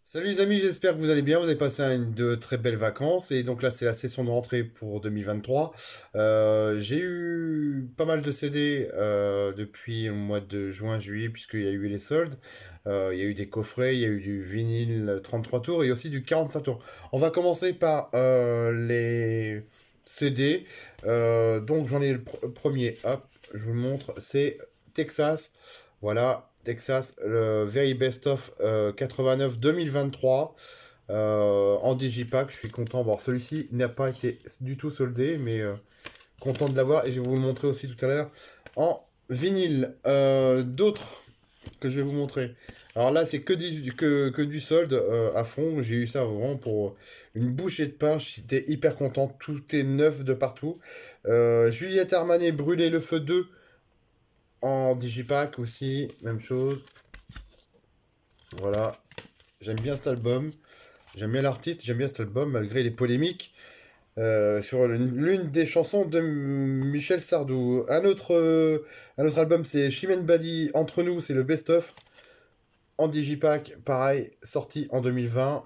Salut les amis, j'espère que vous allez bien, vous avez passé de très belles vacances et donc là c'est la session de rentrée pour 2023. J'ai eu pas mal de CD depuis le mois de juin-juillet puisqu'il y a eu les soldes. Il y a eu des coffrets, il y a eu du vinyle 33 tours et aussi du 45 tours. On va commencer par les CD. Donc j'en ai premier, hop, je vous le montre, c'est Texas. Voilà, Texas, le Very Best of 89-2023 en Digipack. Je suis content. Bon, celui-ci n'a pas été du tout soldé, mais content de l'avoir. Et je vais vous le montrer aussi tout à l'heure en vinyle. D'autres que je vais vous montrer. Alors là, c'est que du solde à fond. J'ai eu ça vraiment pour une bouchée de pain. J'étais hyper content. Tout est neuf de partout. Juliette Armanet, Brûler le feu 2 en Digipack aussi. Même chose. Voilà. J'aime bien cet album. J'aime bien l'artiste. J'aime bien cet album malgré les polémiques sur l'une des chansons de Michel Sardou. Un autre album, c'est Chimène Badi, Entre nous, c'est le best-of. En Digipack, pareil, sorti en 2020.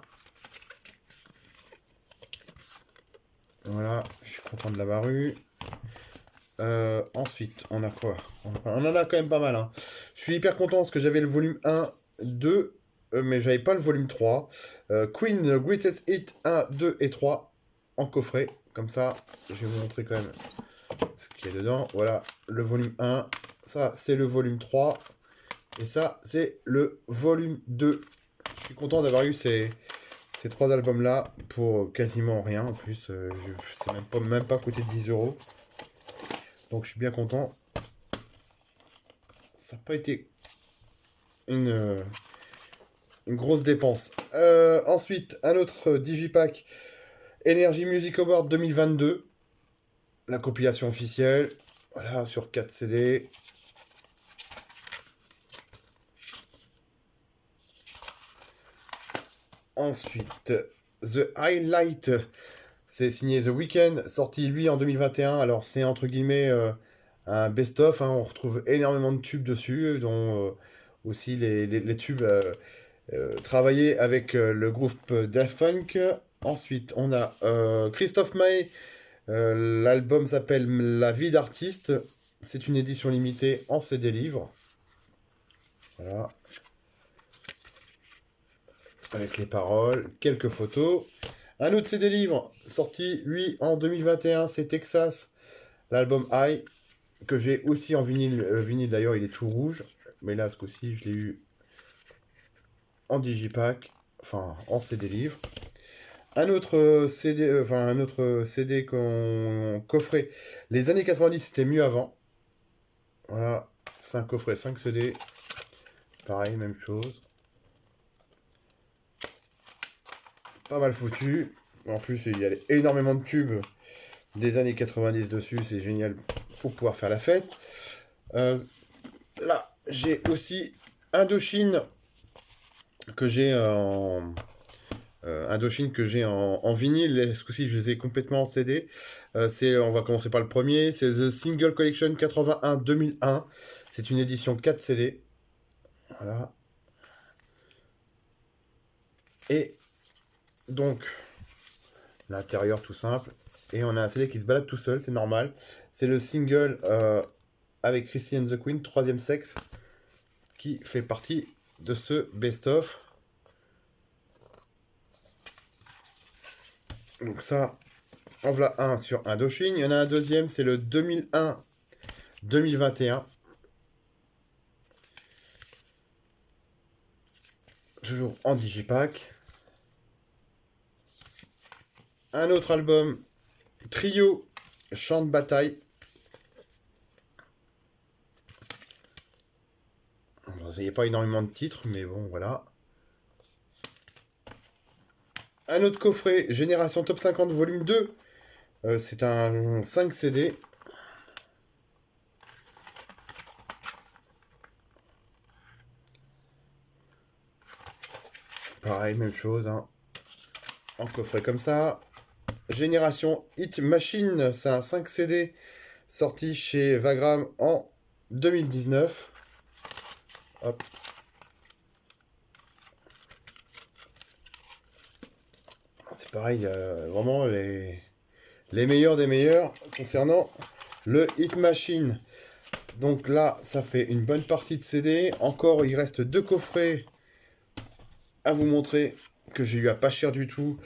Voilà, je suis content de l'avoir eu. Ensuite, on a quoi? On en a quand même pas mal, hein. Je suis hyper content parce que j'avais le volume 1, 2, mais j'avais pas le volume 3. Queen, The Greatest Hit 1, 2 et 3 en coffret. Comme ça, je vais vous montrer quand même ce qu'il y a dedans. Voilà, le volume 1. Ça, c'est le volume 3. Et ça, c'est le volume 2. Je suis content d'avoir eu ces trois albums-là pour quasiment rien. En plus, c'est même pas coûté 10 euros. Donc, je suis bien content. Ça n'a pas été une, euh, une grosse dépense. Ensuite, un autre Digipack Energy Music Award 2022. La compilation officielle. Voilà, sur 4 CD. Ensuite, The Highlight, c'est signé The Weeknd, sorti lui en 2021. Alors, c'est entre guillemets un best-of, hein. On retrouve énormément de tubes dessus, dont aussi les tubes travaillés avec le groupe Daft Punk. Ensuite, on a Christophe Maé. L'album s'appelle La vie d'artiste. C'est une édition limitée en CD livre. Voilà, avec les paroles, quelques photos. Un autre CD livre, sorti lui en 2021, c'est Texas, l'album High, que j'ai aussi en vinyle. Le vinyle d'ailleurs, il est tout rouge. Mais là, ce coup-ci, je l'ai eu en digipack, enfin en CD livre. Un autre CD, un autre CD qu'on coffrait. Les années 90, c'était mieux avant. Voilà, 5 coffrets, 5 CD. Pareil, même chose. Pas mal foutu. En plus, il y a énormément de tubes des années 90 dessus. C'est génial pour pouvoir faire la fête. Euh, Là, j'ai aussi Indochine que j'ai en Indochine que j'ai en vinyle. Ce coup-ci, je les ai complètement en CD. On va commencer par le premier. C'est The Single Collection 81-2001. C'est une édition 4 CD. Voilà. Et donc, l'intérieur tout simple. Et on a un CD qui se balade tout seul, c'est normal. C'est le single avec Chrissy and the Queen, troisième sexe, qui fait partie de ce best-of. Donc ça, en voilà un sur Indochine. Il y en a un deuxième, c'est le 2001-2021. Toujours en digipack. Un autre album, Trio, Chant de bataille. Il n'y a pas énormément de titres, mais bon, voilà. Un autre coffret, Génération Top 50 Volume 2. C'est un 5 CD. Pareil, même chose, hein. En coffret comme ça. Génération Hit Machine, c'est un 5 CD sorti chez Vagram en 2019. Hop. C'est pareil, vraiment les meilleurs des meilleurs concernant le Hit Machine. Donc là, ça fait une bonne partie de CD. Encore, il reste 2 coffrets à vous montrer que j'ai eu à pas cher du tout.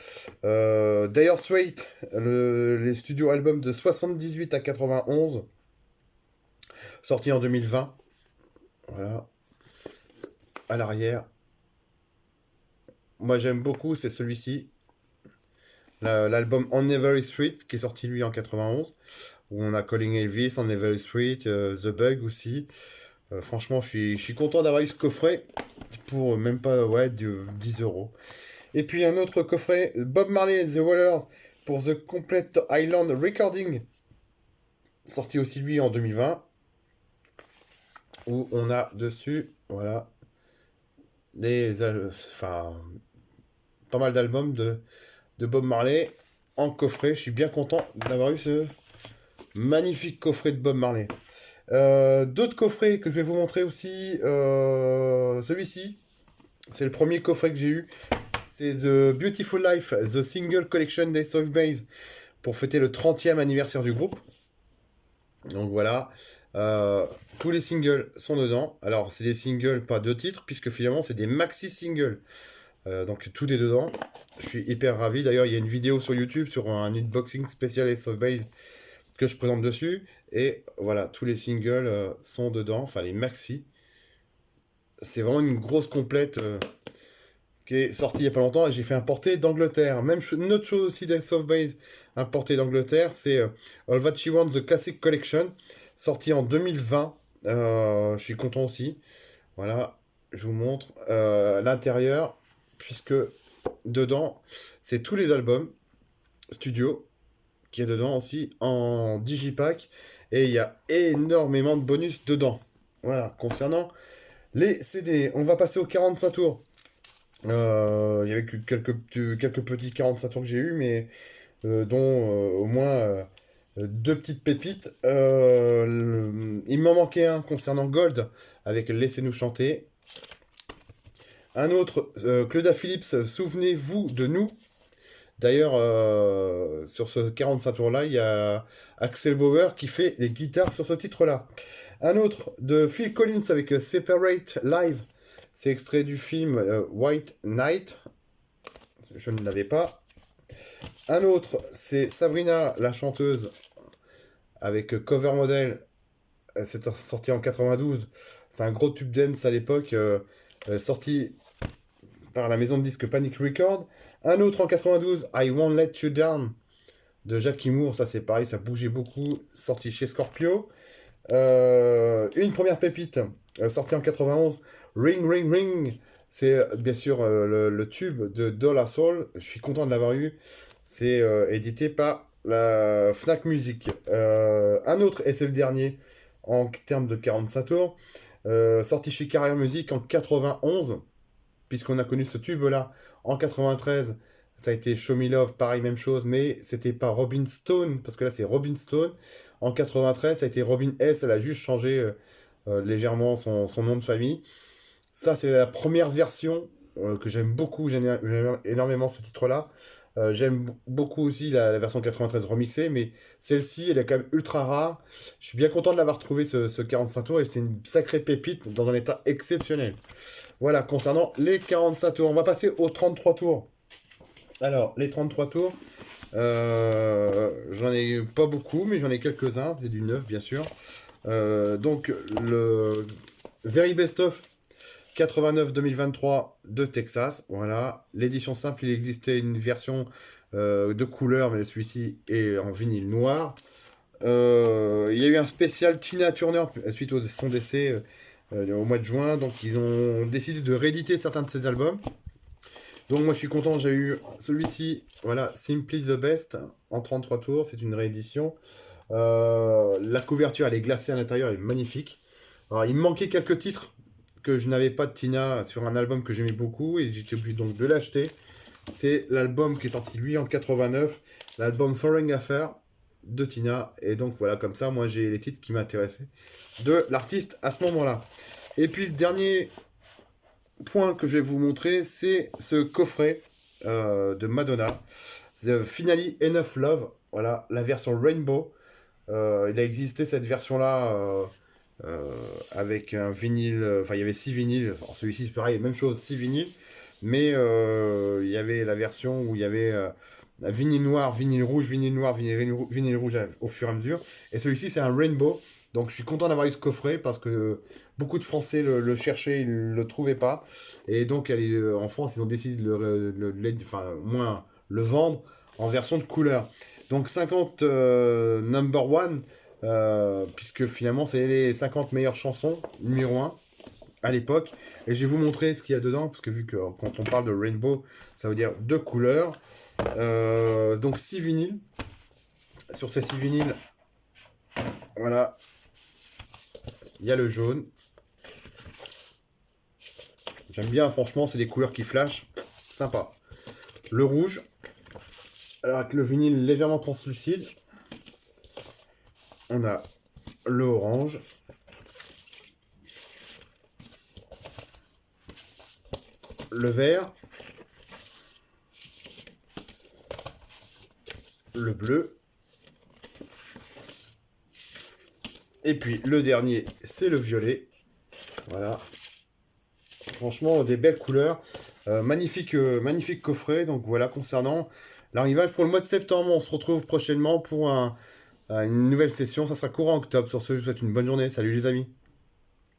Dire Straits, les studios albums de 78 à 91, sorti en 2020. Voilà, à l'arrière. Moi j'aime beaucoup, c'est celui-ci. L'album On Every Street, qui est sorti lui en 91, où on a Calling Elvis, On Every Street, The Bug aussi. Franchement, je suis content d'avoir eu ce coffret pour même pas 10 euros. Et puis un autre coffret, Bob Marley and the Wailers pour The Complete Island Recording, sorti aussi lui en 2020, où on a dessus, voilà, pas mal d'albums de Bob Marley en coffret. Je suis bien content d'avoir eu ce magnifique coffret de Bob Marley. D'autres coffrets que je vais vous montrer aussi, celui-ci, c'est le premier coffret que j'ai eu. C'est The Beautiful Life, The Single Collection des Soft Base, pour fêter le 30e anniversaire du groupe. Donc voilà, tous les singles sont dedans. Alors c'est des singles, pas de titres, puisque finalement c'est des maxi singles. Donc tout est dedans. Je suis hyper ravi. D'ailleurs, il y a une vidéo sur YouTube sur un unboxing spécial Ace of Base que je présente dessus. Et voilà, tous les singles sont dedans, enfin les maxi. C'est vraiment une grosse complète qui est sortie il n'y a pas longtemps. Et j'ai fait importer d'Angleterre. Une autre chose aussi d'Ace of Base importé d'Angleterre, c'est All That She Wants The Classic Collection, sorti en 2020. Je suis content aussi. Voilà, je vous montre l'intérieur, puisque dedans, c'est tous les albums studio qui est dedans aussi en digipack, et il y a énormément de bonus dedans. Voilà, concernant les CD, on va passer aux 45 tours. Il y avait que quelques petits 45 tours que j'ai eu, mais dont au moins 2 petites pépites. Il m'en manquait un concernant Gold avec Laissez-nous chanter. Un autre, Claudia Phillips, Souvenez-vous de nous. D'ailleurs, sur ce 45 tours-là, il y a Axel Bauer qui fait les guitares sur ce titre-là. Un autre de Phil Collins avec Separate Live. C'est extrait du film White Knight. Je ne l'avais pas. Un autre, c'est Sabrina, la chanteuse, avec Cover Model. C'est sorti en 92. C'est un gros tube dance à l'époque, sorti par la maison de disques Panic Record. Un autre en 92, I Won't Let You Down, de Jackie Moore. Ça, c'est pareil, ça bougeait beaucoup. Sorti chez Scorpio. Une première pépite, sortie en 91, Ring Ring Ring. C'est bien sûr le tube de Dollar Soul. Je suis content de l'avoir eu. C'est édité par la Fnac Music. Un autre, et c'est le dernier en termes de 45 tours, sorti chez Carrier Music en 91, puisqu'on a connu ce tube-là en 93. Ça a été Show Me Love, pareil, même chose, mais c'était pas Robin Stone, parce que là c'est Robin Stone. En 93, ça a été Robin S. Elle a juste changé légèrement son nom de famille. Ça, c'est la première version que j'aime beaucoup. J'aime énormément ce titre-là. J'aime beaucoup aussi la version 93 remixée, mais celle-ci, elle est quand même ultra rare. Je suis bien content de l'avoir trouvé ce 45 tours, et c'est une sacrée pépite dans un état exceptionnel. Voilà, concernant les 45 tours. On va passer aux 33 tours. Alors, les 33 tours, j'en ai pas beaucoup, mais j'en ai quelques-uns. C'est du neuf, bien sûr. Donc, le Very Best of 89-2023 de Texas. Voilà. L'édition simple, il existait une version de couleur, mais celui-ci est en vinyle noir. Il y a eu un spécial Tina Turner suite au son décès au mois de juin. Donc, ils ont décidé de rééditer certains de ses albums. Donc moi je suis content, j'ai eu celui-ci, voilà, Simply the Best, en 33 tours, c'est une réédition. La couverture, elle est glacée à l'intérieur, elle est magnifique. Alors il me manquait quelques titres que je n'avais pas de Tina sur un album que j'aimais beaucoup, et j'étais obligé donc de l'acheter. C'est l'album qui est sorti lui en 89, l'album Foreign Affair de Tina, et donc voilà, comme ça moi j'ai les titres qui m'intéressaient de l'artiste à ce moment-là. Et puis le dernier point que je vais vous montrer, c'est ce coffret de Madonna. The Finale Enough Love. Voilà, la version Rainbow. Il a existé cette version-là avec un vinyle. Enfin, il y avait 6 vinyles. Alors, celui-ci, c'est pareil, même chose, 6 vinyles. Mais il y avait la version où il y avait vinyle noir, vinyle rouge, vinyle noir, vinyle rouge au fur et à mesure. Et celui-ci, c'est un Rainbow. Donc je suis content d'avoir eu ce coffret parce que beaucoup de Français le cherchaient, ils ne le trouvaient pas. Et donc en France, ils ont décidé de enfin, au moins le vendre en version de couleur. Donc 50 number one, puisque finalement c'est les 50 meilleures chansons, numéro un à l'époque. Et je vais vous montrer ce qu'il y a dedans, parce que vu que quand on parle de Rainbow, ça veut dire deux couleurs. Donc 6 vinyles. Sur ces 6 vinyles, voilà, il y a le jaune. J'aime bien, franchement, c'est des couleurs qui flashent. Sympa. Le rouge. Alors avec le vinyle légèrement translucide. On a le orange. Le vert. Le bleu. Et puis le dernier, c'est le violet. Voilà. Franchement, des belles couleurs. Magnifique coffret. Donc voilà, concernant l'arrivage pour le mois de septembre, on se retrouve prochainement pour une nouvelle session. Ça sera courant octobre. Sur ce, je vous souhaite une bonne journée. Salut les amis.